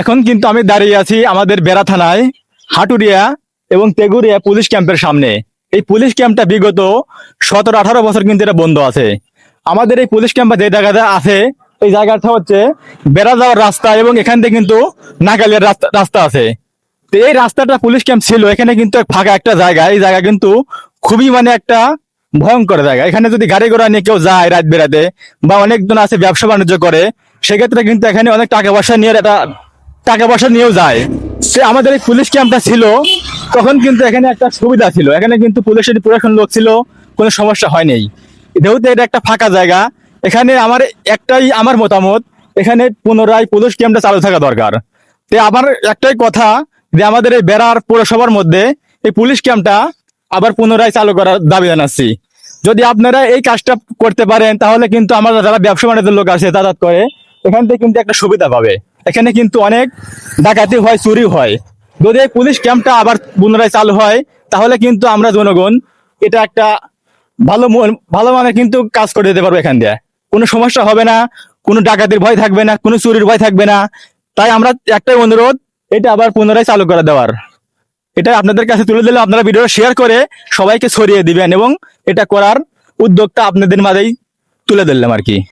এখন কিন্তু আমি দাঁড়িয়ে আছি আমাদের বেড়া থানায় হাটুরিয়া এবং তেগুরিয়া পুলিশ ক্যাম্পের সামনে। এই পুলিশ ক্যাম্পটা বিগত 17-18 বছর কিন্তু এটা বন্ধ আছে। আমাদের এই পুলিশ ক্যাম্পে যে জায়গাটা আছে এই জায়গাটা হচ্ছে বেড়া যাওয়ার রাস্তা এবং এখান থেকে কিন্তু নাগালের রাস্তা আছে। তো এই রাস্তাটা পুলিশ ক্যাম্প ছিল, এখানে কিন্তু ফাঁকা একটা জায়গা, এই জায়গা কিন্তু খুবই একটা ভয়ঙ্কর জায়গা। এখানে যদি গাড়ি ঘোড়া নিয়ে কেউ যায় রাত বেড়াতে বা অনেকজন আছে ব্যবসা বাণিজ্য করে, সেক্ষেত্রে কিন্তু এখানে অনেক টাকা পয়সা নিয়েও যায়। সে আমাদের এই পুলিশ ক্যাম্পটা ছিল তখন কিন্তু এখানে একটা সুবিধা ছিল, এখানে কিন্তু পুলিশের প্রশাসন লোক ছিল, কোনো সমস্যা হয়নি। যেহেতু এটা একটা ফাঁকা জায়গা, এখানে আমার মতামত এখানে পুনরায় পুলিশ ক্যাম্পটা চালু থাকা দরকার। তো আমার একটাই কথা যে আমাদের এই বেড়ার পৌরসভার মধ্যে এই পুলিশ ক্যাম্পটা আবার পুনরায় চালু করার দাবি জানাচ্ছি। যদি আপনারা এই কাজটা করতে পারেন তাহলে কিন্তু আমাদের যারা ব্যবসা বাণিজ্যের লোক আছে যাতায়াত করে এখান থেকে কিন্তু একটা সুবিধা পাবে। এখানে কিন্তু অনেক ডাকাতি হয়, চুরি হয়। যদি এই পুলিশ ক্যাম্পটা আবার পুনরায় চালু হয় তাহলে কিন্তু আমরা জনগণ এটা একটা ভালো মানের কিন্তু কাজ করে দিতে পারবো। এখান দিয়ে কোনো সমস্যা হবে না, কোনো ডাকাতির ভয় থাকবে না, কোনো চুরির ভয় থাকবে না। তাই আমরা একটাই অনুরোধ, এটা আবার পুনরায় চালু করে দেওয়ার। এটা আপনাদের কাছে তুলে দিলে আপনারা ভিডিওটা শেয়ার করে সবাইকে ছড়িয়ে দিবেন এবং এটা করার উদ্যোগটা আপনাদের মাঝেই তুলে ধরলাম আর কি।